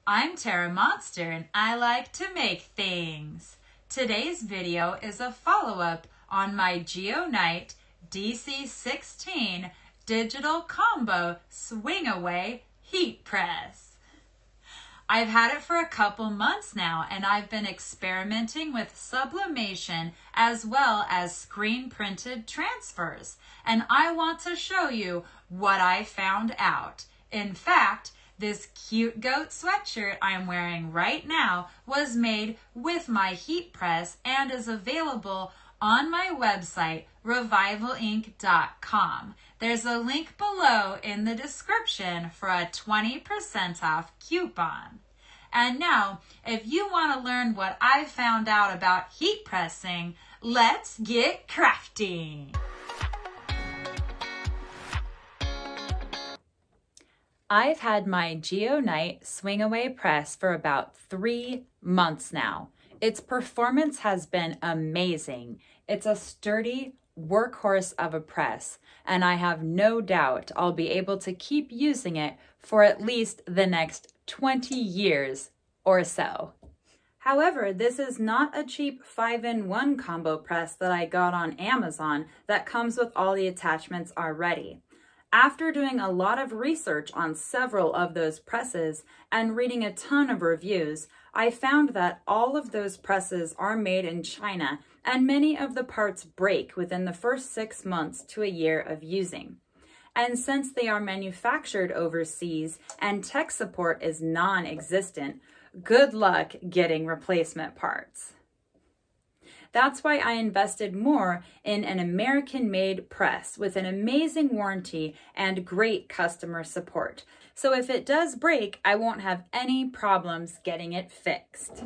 I'm Tara Monster and I like to make things. Today's video is a follow-up on my Geo Knight DC16 digital combo swing away heat press. I've had it for a couple months now and I've been experimenting with sublimation as well as screen printed transfers, and I want to show you what I found out. In fact, this cute goat sweatshirt I'm wearing right now was made with my heat press and is available on my website, revivalinc.com. There's a link below in the description for a 20% off coupon. And now, if you want to learn what I found out about heat pressing, let's get crafting. I've had my Geo Knight swing away press for about 3 months now. Its performance has been amazing. It's a sturdy workhorse of a press, and I have no doubt I'll be able to keep using it for at least the next 20 years or so. However, this is not a cheap 5-in-1 combo press that I got on Amazon that comes with all the attachments already. After doing a lot of research on several of those presses and reading a ton of reviews, I found that all of those presses are made in China and many of the parts break within the first 6 months to a year of using. And since they are manufactured overseas and tech support is non-existent, good luck getting replacement parts. That's why I invested more in an American-made press with an amazing warranty and great customer support. So if it does break, I won't have any problems getting it fixed.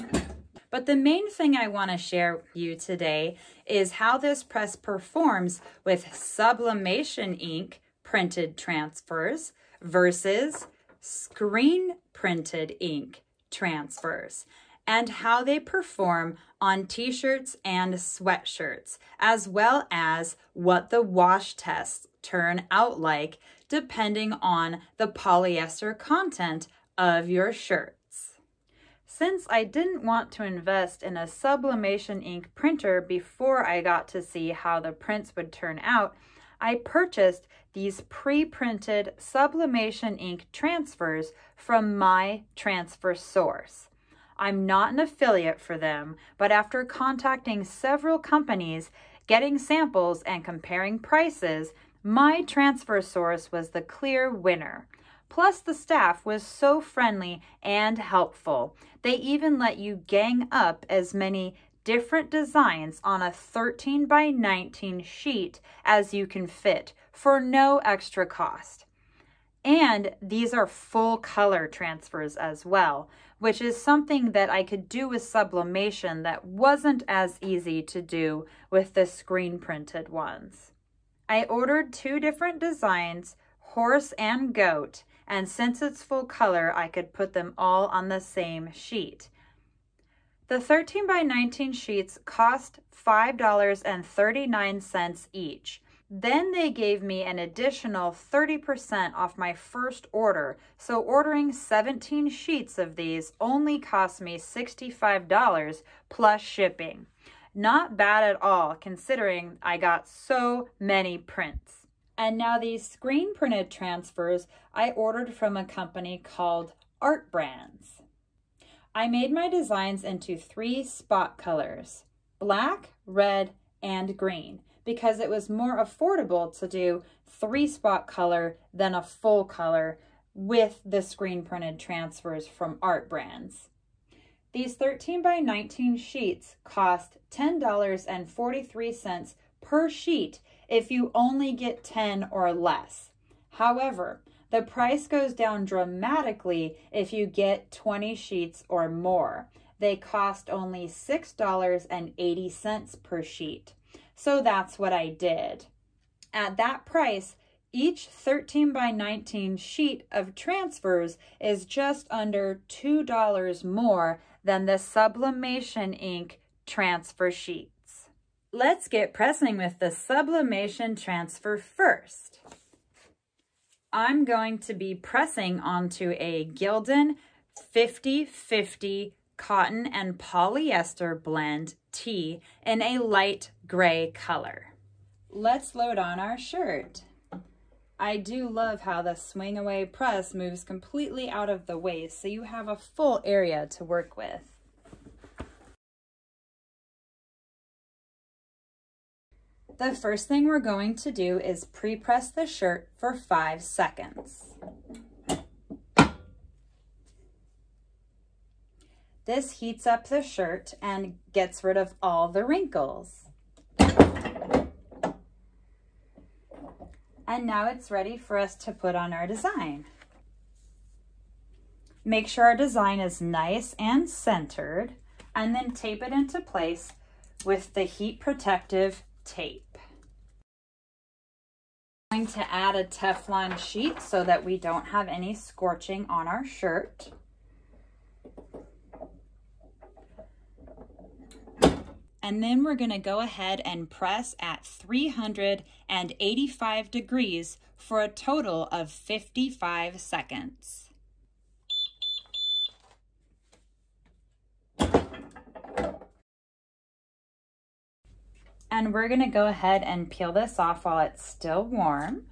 But the main thing I want to share with you today is how this press performs with sublimation ink printed transfers versus screen printed ink transfers, and how they perform on t-shirts and sweatshirts, as well as what the wash tests turn out like depending on the polyester content of your shirts. Since I didn't want to invest in a sublimation ink printer before I got to see how the prints would turn out, I purchased these pre-printed sublimation ink transfers from my transfer source. I'm not an affiliate for them, but after contacting several companies, getting samples, and comparing prices, my transfer source was the clear winner. Plus, the staff was so friendly and helpful. They even let you gang up as many different designs on a 13x19 sheet as you can fit for no extra cost. And these are full color transfers as well, which is something that I could do with sublimation that wasn't as easy to do with the screen printed ones. I ordered 2 different designs, horse and goat, and since it's full color, I could put them all on the same sheet. The 13x19 sheets cost $5.39 each. Then they gave me an additional 30% off my first order, so ordering 17 sheets of these only cost me $65 plus shipping. Not bad at all, considering I got so many prints. And now these screen printed transfers I ordered from a company called Art Brands. I made my designs into 3 spot colors, black, red, and green, because it was more affordable to do 3 spot color than a full color with the screen printed transfers from Art Brands. These 13x19 sheets cost $10.43 per sheet if you only get 10 or less. However, the price goes down dramatically if you get 20 sheets or more. They cost only $6.80 per sheet. So that's what I did. At that price, each 13x19 sheet of transfers is just under $2 more than the sublimation ink transfer sheets. Let's get pressing with the sublimation transfer first. I'm going to be pressing onto a Gildan 50/50 cotton and polyester blend tee in a light gray color. Let's load on our shirt. I do love how the swing away press moves completely out of the waist, so you have a full area to work with. The first thing we're going to do is pre-press the shirt for 5 seconds. This heats up the shirt and gets rid of all the wrinkles. And now it's ready for us to put on our design. Make sure our design is nice and centered, and then tape it into place with the heat protective tape. I'm going to add a Teflon sheet so that we don't have any scorching on our shirt. And then we're going to go ahead and press at 385 degrees for a total of 55 seconds. And we're going to go ahead and peel this off while it's still warm.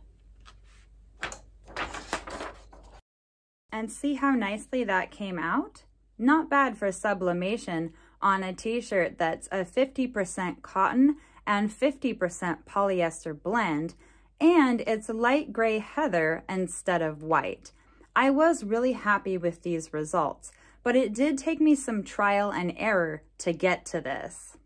And see how nicely that came out? Not bad for sublimation on a t-shirt that's a 50% cotton and 50% polyester blend, and it's light gray heather instead of white. I was really happy with these results, but it did take me some trial and error to get to this.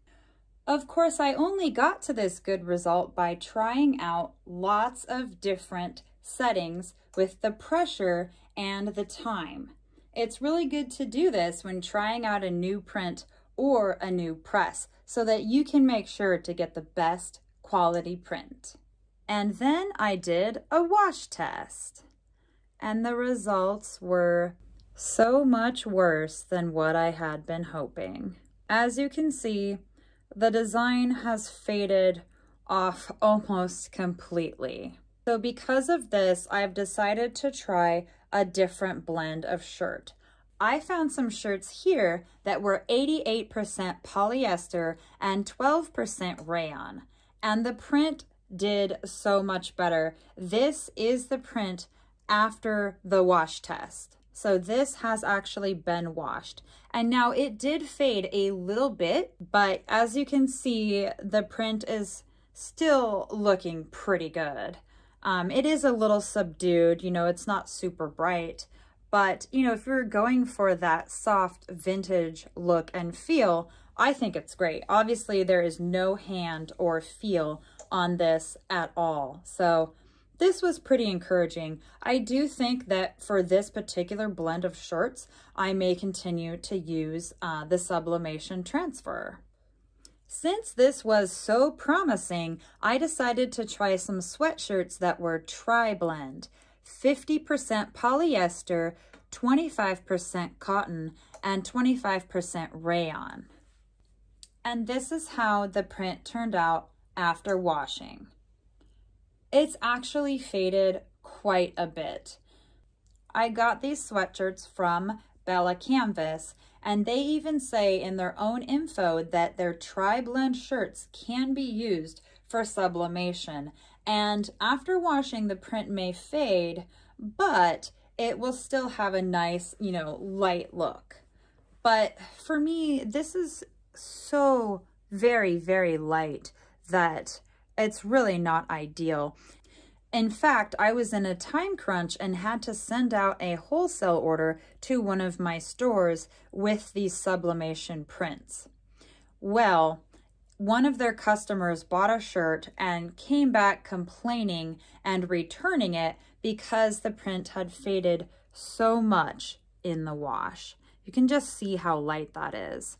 Of course, I only got to this good result by trying out lots of different settings with the pressure and the time. It's really good to do this when trying out a new print or a new press so that you can make sure to get the best quality print. And then I did a wash test, and the results were so much worse than what I had been hoping. As you can see, the design has faded off almost completely. So because of this, I've decided to try a different blend of shirt. I found some shirts here that were 88% polyester and 12% rayon, and the print did so much better. This is the print after the wash test. So this has actually been washed. And now it did fade a little bit, but as you can see, the print is still looking pretty good. It is a little subdued, you know, it's not super bright, but you know, if you're going for that soft vintage look and feel, I think it's great. Obviously, there is no hand or feel on this at all. So this was pretty encouraging. I do think that for this particular blend of shirts, I may continue to use the Sublimation Transfer. Since this was so promising, I decided to try some sweatshirts that were tri-blend, 50% polyester, 25% cotton, and 25% rayon. And this is how the print turned out after washing. It's actually faded quite a bit. I got these sweatshirts from Bella Canvas, and they even say in their own info that their tri-blend shirts can be used for sublimation. And after washing, the print may fade, but it will still have a nice, you know, light look. But for me, this is so very, very light that it's really not ideal. In fact, I was in a time crunch and had to send out a wholesale order to one of my stores with these sublimation prints. Well, one of their customers bought a shirt and came back complaining and returning it because the print had faded so much in the wash. You can just see how light that is.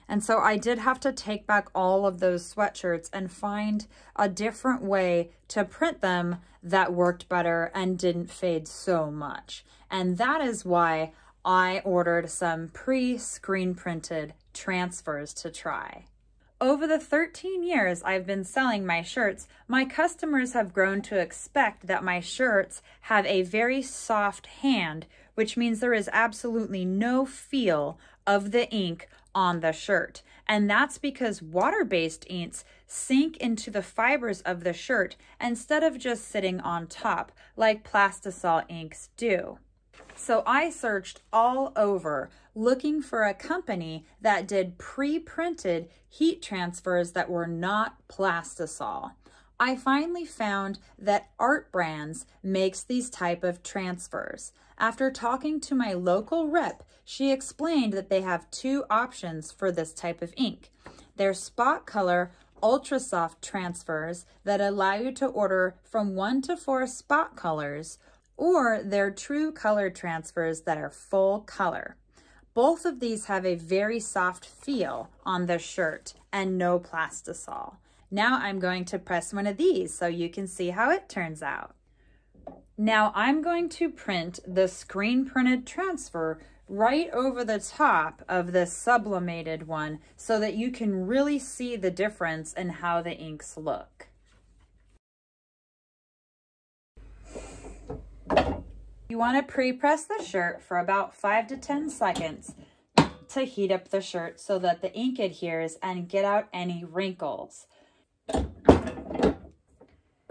And so I did have to take back all of those sweatshirts and find a different way to print them that worked better and didn't fade so much. And that is why I ordered some pre-screen printed transfers to try. Over the 13 years I've been selling my shirts, my customers have grown to expect that my shirts have a very soft hand, which means there is absolutely no feel of the ink on the shirt. And that's because water-based inks sink into the fibers of the shirt instead of just sitting on top like plastisol inks do. So I searched all over looking for a company that did pre-printed heat transfers that were not plastisol. I finally found that Art Brands makes these type of transfers. After talking to my local rep, she explained that they have two options for this type of ink. They're spot color ultra soft transfers that allow you to order from 1 to 4 spot colors, or they're true color transfers that are full color. Both of these have a very soft feel on the shirt and no plastisol. Now I'm going to press one of these so you can see how it turns out. Now I'm going to print the screen printed transfer right over the top of the sublimated one so that you can really see the difference in how the inks look. You want to pre-press the shirt for about 5 to 10 seconds to heat up the shirt so that the ink adheres and get out any wrinkles.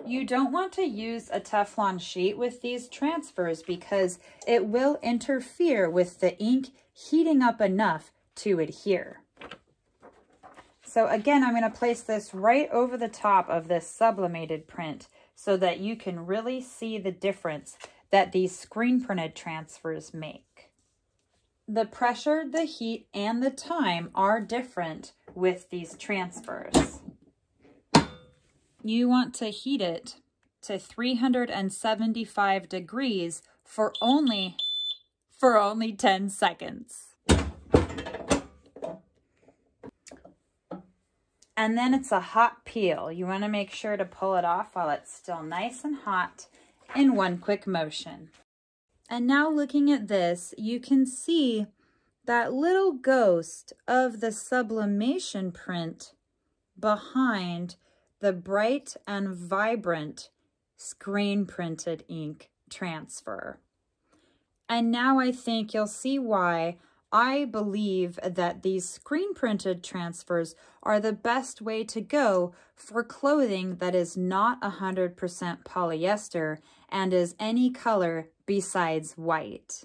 You don't want to use a Teflon sheet with these transfers because it will interfere with the ink heating up enough to adhere. So again, I'm going to place this right over the top of this sublimated print so that you can really see the difference that these screen printed transfers make. The pressure, the heat, and the time are different with these transfers. You want to heat it to 375 degrees for only 10 seconds. And then it's a hot peel. You want to make sure to pull it off while it's still nice and hot in one quick motion. And now looking at this, you can see that little ghost of the sublimation print behind the bright and vibrant screen printed ink transfer. And now I think you'll see why I believe that these screen printed transfers are the best way to go for clothing that is not 100% polyester and is any color besides white.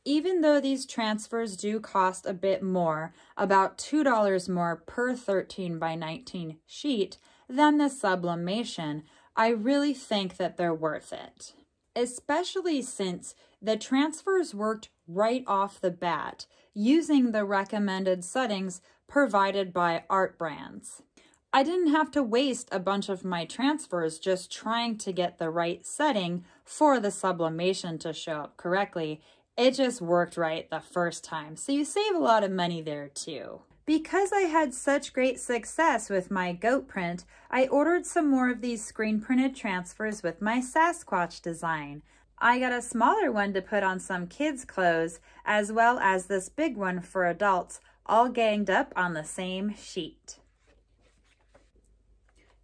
Even though these transfers do cost a bit more, about $2 more per 13 by 19 sheet than the sublimation, I really think that they're worth it. Especially since the transfers worked right off the bat using the recommended settings provided by Art Brands. I didn't have to waste a bunch of my transfers just trying to get the right setting for the sublimation to show up correctly. It just worked right the first time, so you save a lot of money there too. Because I had such great success with my goat print, I ordered some more of these screen printed transfers with my Sasquatch design. I got a smaller one to put on some kids' clothes, as well as this big one for adults, all ganged up on the same sheet.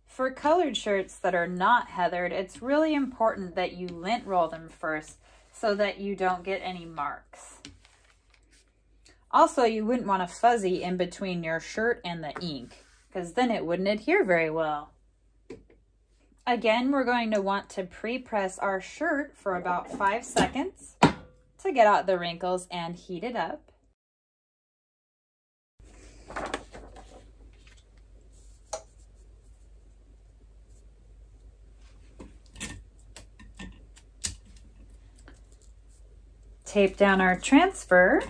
For colored shirts that are not heathered, it's really important that you lint roll them first so that you don't get any marks. Also, you wouldn't want a fuzzy in between your shirt and the ink, because then it wouldn't adhere very well. Again, we're going to want to pre-press our shirt for about 5 seconds to get out the wrinkles and heat it up. Tape down our transfer.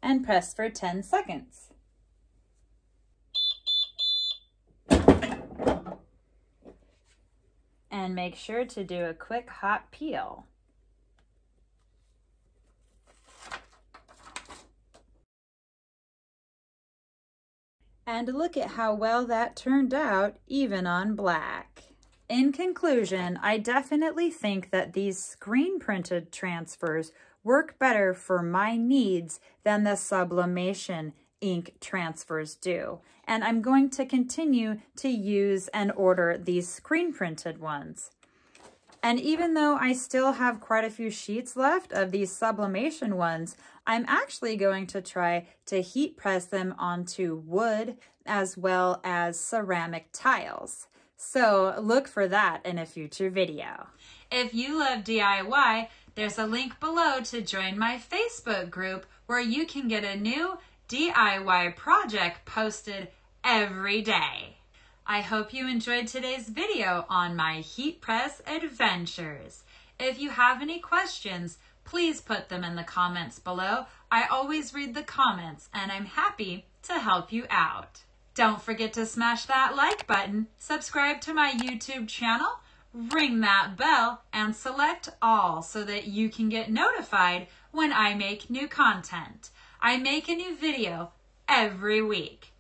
And press for 10 seconds. And make sure to do a quick hot peel. And look at how well that turned out, even on black. In conclusion, I definitely think that these screen printed transfers work better for my needs than the sublimation ink transfers do. And I'm going to continue to use and order these screen printed ones. And even though I still have quite a few sheets left of these sublimation ones, I'm actually going to try to heat press them onto wood as well as ceramic tiles. So look for that in a future video. If you love DIY, there's a link below to join my Facebook group where you can get a new DIY project posted every day. I hope you enjoyed today's video on my heat press adventures. If you have any questions, please put them in the comments below. I always read the comments and I'm happy to help you out. Don't forget to smash that like button, subscribe to my YouTube channel, ring that bell, and select all so that you can get notified when I make new content. I make a new video every week.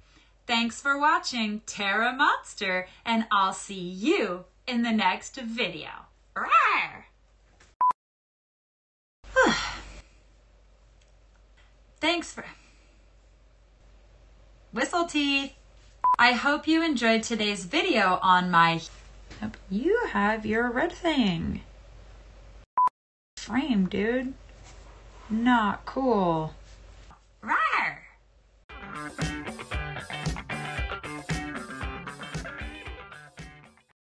Thanks for watching Terra Monster, and I'll see you in the next video. Rawr! Thanks for... Whistle teeth! I hope you enjoyed today's video on my... You have your red thing. Frame, dude. Not cool.